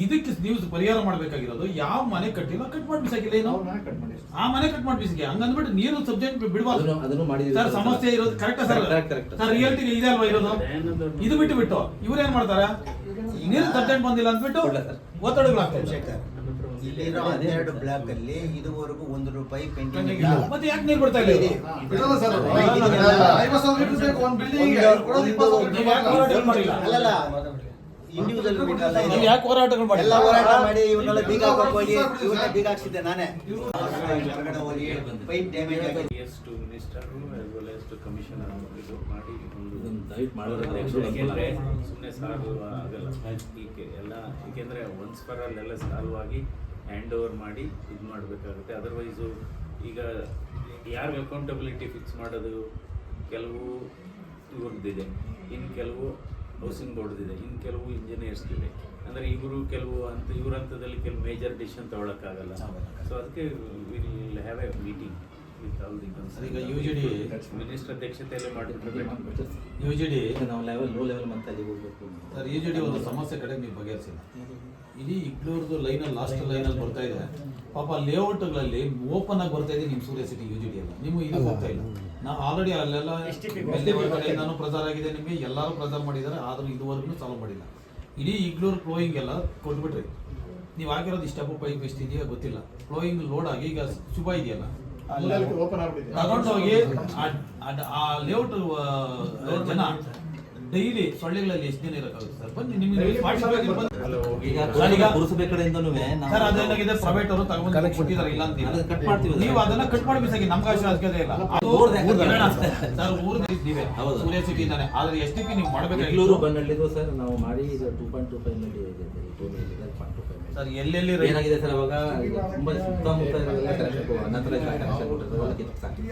ಇದಕ್ಕೆ ನೀವು ಪರಿಹಾರ ಮಾಡ್ಬೇಕಾಗಿರೋದು, ಯಾವ ಮನೆ ಕಟ್ಟಿಲ್ಲ ಕಟ್ ಮಾಡಿ ಬಿಸಾಕಿಲ್ಲ, ಏನು ಆ ಮನೆ ಕಟ್ ಮಾಡಿ ಬಿಸಾಕಿ, ಹಂಗಂದ್ಬಿಟ್ಟು ನೀರು ಸಬ್ಜೆಕ್ಟ್ ಬಿಡಬಾರ್ದು ಸರ್. ಸಮಸ್ಯೆ ಇರೋದು ಕರೆಕ್ಟ್ ಸರ್, ರಿಯಾಲಿಟಿ ಇದೆ ಅಲ್ವಾ ಇರೋದು. ಇದು ಬಿಟ್ಟು ಇವ್ರು ಏನ್ ಮಾಡ್ತಾರೆ, ನೀರು ಸಬ್ಜೆಕ್ಟ್ ಬಂದಿಲ್ಲ ಅಂದ್ಬಿಟ್ಟು ಒತ್ತಡಗಳಾಗ್ತದೆ. ಇಲ್ಲಿರೋ 12 ಬ್ಲಾಕ್ ಅಲ್ಲಿ ಇದುವರೆಗೂ ₹1 ಪೆಂಡಿಂಗ್ ಇಲ್ಲ. ಮತ್ತೆ ಯಾಕೆ ನೀರು ಬಿಡ್ತಾ ಇಲ್ಲ? ಅಲ್ಲಲ್ಲ, ಇಂಡಿವಿಜುವಲ್ ಮೀಟರ್ ಅಲ್ಲ, ನೀವು ಯಾಕೆ ಹೋರಾಟಗಳು ಮಾಡಿ? ಎಲ್ಲ ಹೋರಾಟ ಮಾಡಿ ಇವನ್ನೆಲ್ಲ ಬೀಗ ಹಾಕಕ್ಕೆ ಹೋಗಿ ಇವನ್ನ ಬೀಗ ಹಾಕ್ಸಿದ್ದೆ ನಾನೇ. ಹೊರಗಡೆ ಹೋಗಿ ಪೈಪ್ ಡ್ಯಾಮೇಜ್ ಆಗಿದೆ. ಎಷ್ಟು ಮಿನಿಸ್ಟರ್ ಎಷ್ಟು ಕಮಿಷನರ್ ಇದು ಮಾಡಿ ದಯವಿಟ್ಟು ಮಾಡೋದ್ರೆ ಸುಮ್ಮನೆ ಸಾಲ್ವ್ ಆಗಲ್ಲ ಈಗ ಎಲ್ಲ. ಏಕೆಂದರೆ ಒನ್ಸ್ ಫಾರ್ ಆಲ್ ಎಲ್ಲ ಸಾಲ್ವ್ ಆಗಿ ಹ್ಯಾಂಡ್ ಓವರ್ ಮಾಡಿ ಇದು ಮಾಡಬೇಕಾಗುತ್ತೆ. ಅದರ್ವೈಸು ಈಗ ಯಾರಿಗೆ ಅಕೌಂಟಬಿಲಿಟಿ ಫಿಕ್ಸ್ ಮಾಡೋದು, ಕೆಲವು ಇವ್ರದ್ದಿದೆ, ಇನ್ನು ಕೆಲವು ಹೌಸಿಂಗ್ ಬೋರ್ಡ್ದಿದೆ, ಇನ್ನು ಕೆಲವು ಇಂಜಿನಿಯರ್ಸ್ದಿದೆ. ಅಂದರೆ ಕೆಲವು ಇವ್ರ ಹಂತದಲ್ಲಿ ಕೆಲವು ಮೇಜರ್ ಡಿಸಿಷನ್ ತಗೊಳಕ್ಕಾಗಲ್ಲ. ಸೊ ಅದಕ್ಕೆ will have A meeting with all the concern. ಈಗ UGD ಮಿನಿಸ್ಟರ್ ಅಧ್ಯಕ್ಷತೆಯಲ್ಲೇ ಮಾಡಿದ್ರೆ UGD ನಾವು ಲೋ ಲೆವೆಲ್ ಮತ್ತೆ ಅಲ್ಲಿ ಹೋಗ್ಬೇಕು ಸರ್. UGD ಒಂದು ಸಮಸ್ಯೆ ಕಡೆ ನೀವು ಬಗೆಹರಿಸಿಲ್ಲ. ಇಡೀ ಇಗ್ಲೂರ್ದು ಲೈನಲ್ಲಿ ಲಾಸ್ಟ್ ಲೈನಲ್ಲಿ ಬರ್ತಾ ಇದೆ ಪಾಪ. ಲೇಔಟ್ಗಳಲ್ಲಿ ಓಪನ್ ಆಗಿ ಬರ್ತಾ ಇದೆ ನಿಮ್ಮ ಸೂರ್ಯ ಸಿಟಿ UGD ಎಲ್ಲ, ನೀವು ಇದು ಹೋಗ್ತಾ ಇಲ್ಲ. ನಾವು ಆಲ್ರೆಡಿ ಅಲ್ಲೆಲ್ಲ ಕಡೆಯಿಂದಾನು ಪ್ರಚಾರ ಆಗಿದೆ, ನಿಮಗೆ ಎಲ್ಲರೂ ಪ್ರಚಾರ ಮಾಡಿದ್ದಾರೆ, ಆದರೂ ಇದುವರೆಗೂ ಸಾಲ್ವ್ ಮಾಡಿಲ್ಲ. ಇಡೀ ಇಗ್ಲೂರು ಫ್ಲೋಯಿಂಗ್ ಎಲ್ಲ ಕೊಟ್ಬಿಟ್ರಿ. ನೀವು ಆಗಿರೋದು ಇಷ್ಟಪ್ಪ ಪೈಪ್ ಎಷ್ಟಿದೆಯೋ ಗೊತ್ತಿಲ್ಲ. ಫ್ಲೋಯಿಂಗ್ ಲೋಡ್ ಆಗಿ ಈಗ ಶುಭ ಇದೆಯಲ್ಲ, ತಗೊಂಡೋಗಿ ಆ ಲೇಔಟ್ ಜನ ಡೈಲಿ ಸೊಳ್ಳೆಗಳಲ್ಲಿ ಎಷ್ಟು ದಿನ ಇರಕ್ಕಾಗುತ್ತೆ ಸರ್? ಬನ್ನಿ ನಿಮಗೆ ಪಾರ್ಟಿಸಿಪೇಟ್ ಈಗ ಪುರಸಭೆ ಕಡೆಯಿಂದನೂ ಸರ್ ಅದೇನಾಗಿದೆ, ಪ್ರೈವೇಟ್ ಅವರು ತಗೊಂಡು ಕೊಟ್ಟಿದ್ದಾರೆ, ಇಲ್ಲ ಅಂತ ಅದನ್ನ cut ಮಾಡ್ತೀವಿ. ನೀವು ಅದನ್ನ ಕಟ್ ಮಾಡಿ ಬಿಸಾಕಿ, ನಮ್ಗೆ ಅವಶ್ಯಕತೆ ಇಲ್ಲ. ಅದು ಸರ್ ಊರ್ದು ನೀವೇ ಹೌದು. ಸೂರ್ಯ ಸಿಟಿ ಇದ್ದಾನೆ, ಆದ್ರೆ STP ನೀವು ಬೆಂಗಳೂರು ಮಾಡಬೇಕಾಗಿತ್ತು ಬಂದಲ್ಲಿದ್ದು ಸರ್ ನಾವು ಮಾಡಿ 2.25 ಮಿಲಿ ಇದೆ ಸರ್. ಎಲ್ಲೆಲ್ಲಿ ಏನಾಗಿದೆ ಸರ್ ಅವಾಗ ಈಗ ತುಂಬಾ ಸುತ್ತಮುತ್ತ ಇರೋದೆಲ್ಲ ಕನೆಕ್ಷನ್ ಅನಂತರ ಕನೆಕ್ಷನ್ ಕೊಟ್ಟಿರೋದೆಲ್ಲ ಕಿತ್ತು ಸಾಕಿ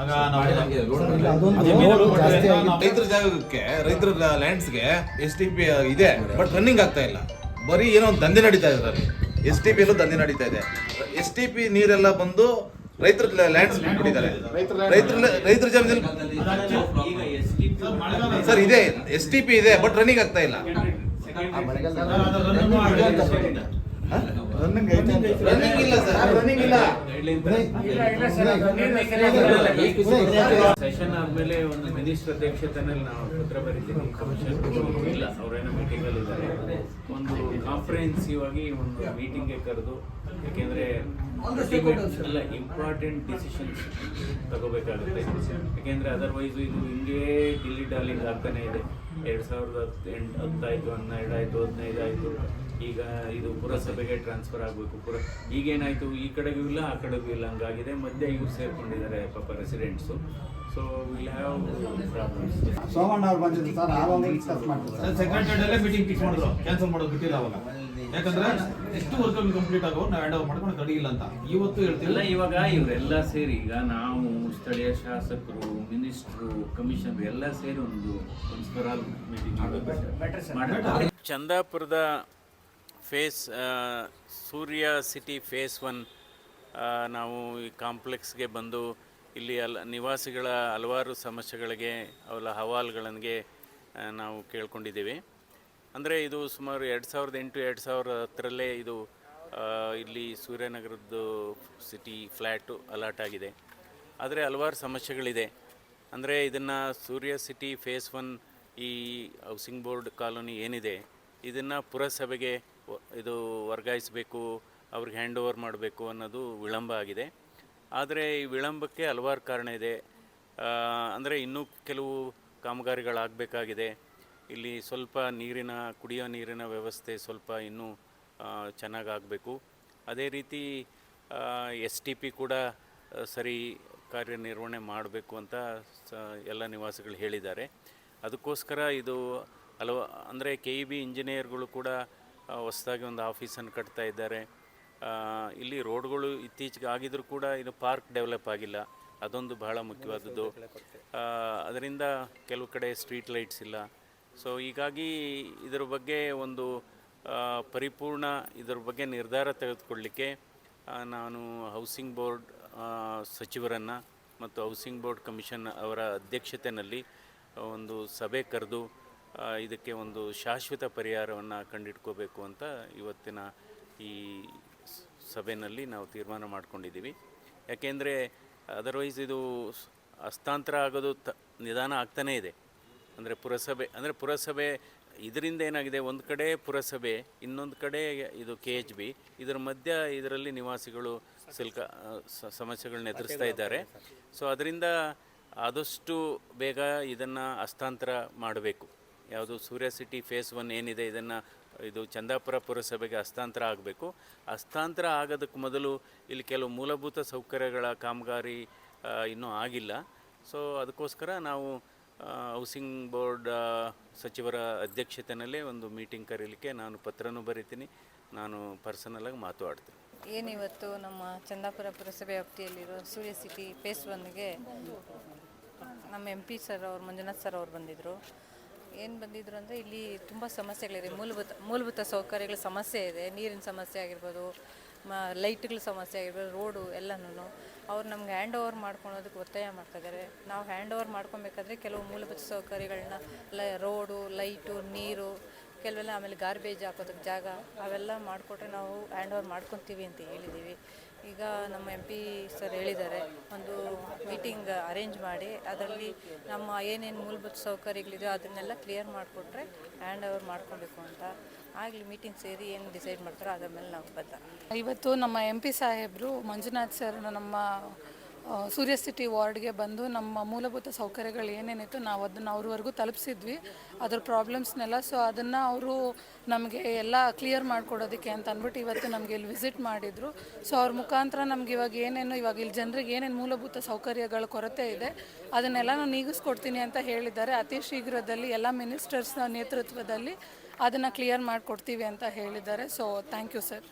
ಆಗ ನಾವು ನಮಗೆ ರೈತರ ಜಾಗಕ್ಕೆ ರೈತರ ಲ್ಯಾಂಡ್ಸ್ಗೆ STP ಇದೆ, ಬಟ್ ರನ್ನಿಂಗ್ ಆಗ್ತಾ ಇಲ್ಲ. ಬರೀ ಏನೋ ಒಂದು ದಂಧೆ ನಡೀತಾ ಇದೆ ಅಲ್ಲಿ. STP ಎಲ್ಲೂ ದಂಧೆ ನಡೀತಾ ಇದೆ. STP ನೀರೆಲ್ಲ ಬಂದು ರೈತರ ಲ್ಯಾಂಡ್ಸ್ ಬಿಟ್ಟಿದ್ದಾರೆ. ರೈತರ ಜಾಗದಲ್ಲಿ ಸರ್ ಇದೆ, STP ಇದೆ, ಬಟ್ ರನ್ನಿಂಗ್ ಆಗ್ತಾ ಇಲ್ಲ. ರನ್ನಿಂಗ್ ಇಲ್ಲ ಸರ್, ರನ್ನಿಂಗ್ ಇಲ್ಲ. ಸೆಷನ್ ಆದ್ಮೇಲೆ ಒಂದು ಮಿನಿಸ್ಟರ್ ಅಧ್ಯಕ್ಷತೆಯಲ್ಲಿ ನಾವು ಪತ್ರ ಬರೀತೀವಿ. ಕಮಿಷನ್ ಇಲ್ಲ, ಅವರೇನೋ ಮೀಟಿಂಗ್ ಅಲ್ಲಿ ಇದ್ದಾರೆ. ಒಂದು ಕಾಂಪ್ರಿಹೆನ್ಸಿವ್ ಆಗಿ ಒಂದು ಮೀಟಿಂಗ್ಗೆ ಕರೆದು, ಯಾಕೆಂದ್ರೆ ಎಲ್ಲ ಇಂಪಾರ್ಟೆಂಟ್ ಡಿಸಿಷನ್ಸ್ ತಗೋಬೇಕಾಗುತ್ತೆ. ಯಾಕೆಂದ್ರೆ ಅದರ್ವೈಸ್ ಇದು ಹಿಂಗೆ ಡಿಲ್ಲಿ ಡಾಲಿಂಗ್ ಆಗ್ತಾನೆ ಇದೆ. 2010 ಆಯ್ತು, 12 ಆಯ್ತು, 15 ಆಯ್ತು. ಈಗ ಇದು ಪುರಸಭೆಗೆ ಟ್ರಾನ್ಸ್ಫರ್ ಆಗಬೇಕು. ಈಗೇನಾಯ್ತು, ಈ ಕಡೆಗೂ ಇಲ್ಲ ಆ ಕಡೆಗೂ ಇಲ್ಲ ಹಂಗಾಗಿದೆ. ಮಧ್ಯೆ ಇವ್ರು ಸೇರ್ಕೊಂಡಿದ್ದಾರೆ ಪಾಪ residents. So will have problems. Somanna ಅವ್ರು ಬಂದಿದ್ರು ಸರ್, ಆವಾಗ ಡಿಸ್ಕಸ್ ಮಾಡ್ತಾರೆ. ಸೆಕ್ರೆಟರಿಯೇಟ್ ಅಲ್ಲೇ ಮೀಟಿಂಗ್ ಫಿಕ್ಸ್ ಮಾಡಿದ್ರು, ಕ್ಯಾನ್ಸಲ್ ಮಾಡೋದು ಬಿಟ್ಟಿಲ್ಲ ಅವಾಗ. ಯಾಕಂದ್ರೆ ಎಷ್ಟು ವರ್ಕ್ ಕಂಪ್ಲೀಟ್ ಆಗೋ ನಾವು ಹ್ಯಾಂಡ್ ಓವರ್ ಮಾಡ್ಕೊಂಡು ತಡೆಯಿಲ್ಲ ಅಂತ ಇವತ್ತು ಹೇಳ್ತಿಲ್ಲ. ಇವಾಗ ಇವರೆಲ್ಲ ಸೇರಿ, ಈಗ ನಾವು ಸ್ಥಳೀಯ ಶಾಸಕರು, ಮಿನಿಸ್ಟ್ರು, ಕಮಿಷನರ್ ಎಲ್ಲ ಸೇರಿ ಒಂದು ಪ್ರಿನ್ಸಿಪಲ್ ಮೀಟಿಂಗ್ ಮಾಡಬೇಕು. ಚಂದಾಪುರದ ಸೂರ್ಯ ಸಿಟಿ ಫೇಸ್ 1 ನಾವು ಈ ಕಾಂಪ್ಲೆಕ್ಸ್ಗೆ ಬಂದು ಇಲ್ಲಿ ನಿವಾಸಿಗಳ ಹಲವಾರು ಸಮಸ್ಯೆಗಳಿಗೆ ಅವರ ಅಹವಾಲುಗಳಿಗೆ ನಾವು ಕೇಳ್ಕೊಂಡಿದ್ದೀವಿ. ಅಂದರೆ ಇದು ಸುಮಾರು 2008-2010 ಇದು ಇಲ್ಲಿ ಸೂರ್ಯನಗರದ್ದು ಸಿಟಿ ಫ್ಲ್ಯಾಟು ಅಲಾಟ್ ಆಗಿದೆ. ಆದರೆ ಹಲವಾರು ಸಮಸ್ಯೆಗಳಿದೆ. ಅಂದರೆ ಇದನ್ನು ಸೂರ್ಯ ಸಿಟಿ ಫೇಸ್ 1 ಈ ಹೌಸಿಂಗ್ ಬೋರ್ಡ್ ಕಾಲೋನಿ ಏನಿದೆ ಇದನ್ನು ಪುರಸಭೆಗೆ ಇದು ವರ್ಗಾಯಿಸಬೇಕು, ಅವ್ರಿಗೆ ಹ್ಯಾಂಡ್ ಓವರ್ ಮಾಡಬೇಕು ಅನ್ನೋದು ವಿಳಂಬ ಆಗಿದೆ. ಆದರೆ ಈ ವಿಳಂಬಕ್ಕೆ ಹಲವಾರು ಕಾರಣ ಇದೆ. ಅಂದರೆ ಇನ್ನೂ ಕೆಲವು ಕಾಮಗಾರಿಗಳಾಗಬೇಕಾಗಿದೆ. ಇಲ್ಲಿ ಸ್ವಲ್ಪ ಕುಡಿಯೋ ನೀರಿನ ವ್ಯವಸ್ಥೆ ಸ್ವಲ್ಪ ಇನ್ನೂ ಚೆನ್ನಾಗಾಗಬೇಕು. ಅದೇ ರೀತಿ STP ಕೂಡ ಸರಿ ಕಾರ್ಯನಿರ್ವಹಣೆ ಮಾಡಬೇಕು ಅಂತ ಎಲ್ಲ ನಿವಾಸಿಗಳು ಹೇಳಿದ್ದಾರೆ. ಅದಕ್ಕೋಸ್ಕರ ಇದು ಅಂದರೆ KEB ಇಂಜಿನಿಯರ್ಗಳು ಕೂಡ ಹೊಸದಾಗಿ ಒಂದು ಆಫೀಸನ್ನು ಕಟ್ತಾ ಇದ್ದಾರೆ. ಇಲ್ಲಿ ರೋಡ್ಗಳು ಇತ್ತೀಚೆಗೆ ಆಗಿದ್ರೂ ಕೂಡ ಇದು ಪಾರ್ಕ್ ಡೆವಲಪ್ ಆಗಿಲ್ಲ, ಅದೊಂದು ಬಹಳ ಮುಖ್ಯವಾದದ್ದು. ಅದರಿಂದ ಕೆಲವು ಕಡೆ ಸ್ಟ್ರೀಟ್ ಲೈಟ್ಸ್ ಇಲ್ಲ. ಸೊ ಹೀಗಾಗಿ ಇದರ ಬಗ್ಗೆ ಒಂದು ಪರಿಪೂರ್ಣ ಇದರ ಬಗ್ಗೆ ನಿರ್ಧಾರ ತೆಗೆದುಕೊಳ್ಳಲಿಕ್ಕೆ ನಾನು ಹೌಸಿಂಗ್ ಬೋರ್ಡ್ ಸಚಿವರನ್ನು ಮತ್ತು ಹೌಸಿಂಗ್ ಬೋರ್ಡ್ ಕಮಿಷನ್ ಅವರ ಅಧ್ಯಕ್ಷತೆಯಲ್ಲಿ ಒಂದು ಸಭೆ ಕರೆದು ಇದಕ್ಕೆ ಒಂದು ಶಾಶ್ವತ ಪರಿಹಾರವನ್ನು ಕಂಡುಹಿಡ್ಕೋಬೇಕು ಅಂತ ಇವತ್ತಿನ ಈ ಸಭೆಯಲ್ಲಿ ನಾವು ತೀರ್ಮಾನ ಮಾಡ್ಕೊಂಡಿದ್ದೀವಿ. ಯಾಕೆಂದರೆ ಅದರ್ವೈಸ್ ಇದು ಹಸ್ತಾಂತರ ಆಗೋದು ನಿಧಾನ ಆಗ್ತಾನೇ ಇದೆ. ಅಂದರೆ ಪುರಸಭೆ ಇದರಿಂದ ಏನಾಗಿದೆ, ಒಂದು ಕಡೆ ಪುರಸಭೆ, ಇನ್ನೊಂದು ಕಡೆ ಇದು KHB, ಇದರ ಮಧ್ಯ ಇದರಲ್ಲಿ ನಿವಾಸಿಗಳು ಸಮಸ್ಯೆಗಳನ್ನ ಎದುರಿಸ್ತಾ ಇದ್ದಾರೆ. ಸೊ ಅದರಿಂದ ಆದಷ್ಟು ಬೇಗ ಇದನ್ನು ಹಸ್ತಾಂತರ ಮಾಡಬೇಕು. ಯಾವುದು ಸೂರ್ಯ ಸಿಟಿ ಫೇಸ್ 1 ಏನಿದೆ ಇದು ಚಂದಾಪುರ ಪುರಸಭೆಗೆ ಹಸ್ತಾಂತರ ಆಗಬೇಕು. ಹಸ್ತಾಂತರ ಆಗೋದಕ್ಕೆ ಮೊದಲು ಇಲ್ಲಿ ಕೆಲವು ಮೂಲಭೂತ ಸೌಕರ್ಯಗಳ ಕಾಮಗಾರಿ ಇನ್ನೂ ಆಗಿಲ್ಲ. ಸೊ ಅದಕ್ಕೋಸ್ಕರ ನಾವು ಹೌಸಿಂಗ್ ಬೋರ್ಡ್ ಸಚಿವರ ಅಧ್ಯಕ್ಷತೆಯಲ್ಲೇ ಒಂದು ಮೀಟಿಂಗ್ ಕರೀಲಿಕ್ಕೆ ನಾನು ಪತ್ರನೂ ಬರೀತೀನಿ, ನಾನು ಪರ್ಸನಲಾಗಿ ಮಾತಾಡ್ತೀನಿ. ಏನಿವತ್ತು ನಮ್ಮ ಚಂದಾಪುರ ಪುರಸಭೆ ವ್ಯಾಪ್ತಿಯಲ್ಲಿರೋ ಸೂರ್ಯ ಸಿಟಿ ಫೇಸ್ 1ಗೆ ನಮ್ಮ MP ಸರ್ ಅವರು, ಮಂಜುನಾಥ್ ಸರ್ ಅವರು ಬಂದಿದ್ದರು. ಏನು ಬಂದಿದ್ರು ಅಂದರೆ ಇಲ್ಲಿ ತುಂಬ ಸಮಸ್ಯೆಗಳಿದೆ, ಮೂಲಭೂತ ಸೌಕರ್ಯಗಳ ಸಮಸ್ಯೆ ಇದೆ. ನೀರಿನ ಸಮಸ್ಯೆ ಆಗಿರ್ಬೋದು, ಲೈಟ್ಗಳ ಸಮಸ್ಯೆ ಆಗಿರ್ಬೋದು, ರೋಡು ಎಲ್ಲನೂ ಅವ್ರು ನಮ್ಗೆ ಹ್ಯಾಂಡ್ ಓವರ್ ಮಾಡ್ಕೊಳೋದಕ್ಕೆ ಒತ್ತಾಯ ಮಾಡ್ತಾಯಿದ್ದಾರೆ. ನಾವು ಹ್ಯಾಂಡ್ ಓವರ್ ಮಾಡ್ಕೊಬೇಕಾದ್ರೆ ಕೆಲವು ಮೂಲಭೂತ ಸೌಕರ್ಯಗಳನ್ನ ರೋಡು, ಲೈಟು, ನೀರು, ಕೆಲವೆಲ್ಲ, ಆಮೇಲೆ ಗಾರ್ಬೇಜ್ ಹಾಕೋದಕ್ಕೆ ಜಾಗ, ಅವೆಲ್ಲ ಮಾಡಿಕೊಟ್ರೆ ನಾವು ಹ್ಯಾಂಡ್ ಓವರ್ ಮಾಡ್ಕೊತೀವಿ ಅಂತ ಹೇಳಿದ್ದೀವಿ. ಈಗ ನಮ್ಮ MP ಸರ್ ಹೇಳಿದ್ದಾರೆ, ಒಂದು ಮೀಟಿಂಗ್ ಅರೇಂಜ್ ಮಾಡಿ ಅದರಲ್ಲಿ ನಮ್ಮ ಏನೇನು ಮೂಲಭೂತ ಸೌಕರ್ಯಗಳಿದೆಯೋ ಅದನ್ನೆಲ್ಲ ಕ್ಲಿಯರ್ ಮಾಡಿಕೊಟ್ರೆ ಹ್ಯಾಂಡ್ ಓವರ್ ಮಾಡ್ಕೊಬೇಕು ಅಂತ. ಆಗಲಿ ಮೀಟಿಂಗ್ ಸೇರಿ ಏನು ಡಿಸೈಡ್ ಮಾಡ್ತಾರೋ ಅದ್ರ ಮೇಲೆ ನಾವು ಬದ್ಧ. ಇವತ್ತು ನಮ್ಮ MP ಸಾಹೇಬರು ಮಂಜುನಾಥ್ ಸರ್ ನಮ್ಮ ಸೂರ್ಯ ಸಿಟಿ ವಾರ್ಡ್ಗೆ ಬಂದು ನಮ್ಮ ಮೂಲಭೂತ ಸೌಕರ್ಯಗಳು ಏನೇನಿತ್ತು ನಾವು ಅದನ್ನು ಅವ್ರವರೆಗೂ ತಲುಪಿಸಿದ್ವಿ ಅದ್ರ ಪ್ರಾಬ್ಲಮ್ಸ್ನೆಲ್ಲ. ಸೊ ಅದನ್ನು ಅವರು ನಮಗೆ ಎಲ್ಲ ಕ್ಲಿಯರ್ ಮಾಡಿಕೊಡೋದಕ್ಕೆ ಅಂತ ಅಂದ್ಬಿಟ್ಟು ಇವತ್ತು ನಮಗೆ ಇಲ್ಲಿ ವಿಸಿಟ್ ಮಾಡಿದರು. ಸೊ ಅವ್ರ ಮುಖಾಂತರ ನಮ್ಗೆ ಇವಾಗ ಇಲ್ಲಿ ಜನರಿಗೆ ಏನೇನು ಮೂಲಭೂತ ಸೌಕರ್ಯಗಳ ಕೊರತೆ ಇದೆ ಅದನ್ನೆಲ್ಲ ನಾನು ನೀಗಿಸ್ಕೊಡ್ತೀನಿ ಅಂತ ಹೇಳಿದ್ದಾರೆ. ಅತಿ ಶೀಘ್ರದಲ್ಲಿ ಎಲ್ಲ ಮಿನಿಸ್ಟರ್ಸ್ನ ನೇತೃತ್ವದಲ್ಲಿ ಅದನ್ನು ಕ್ಲಿಯರ್ ಮಾಡಿಕೊಡ್ತೀವಿ ಅಂತ ಹೇಳಿದ್ದಾರೆ. So thank you sir.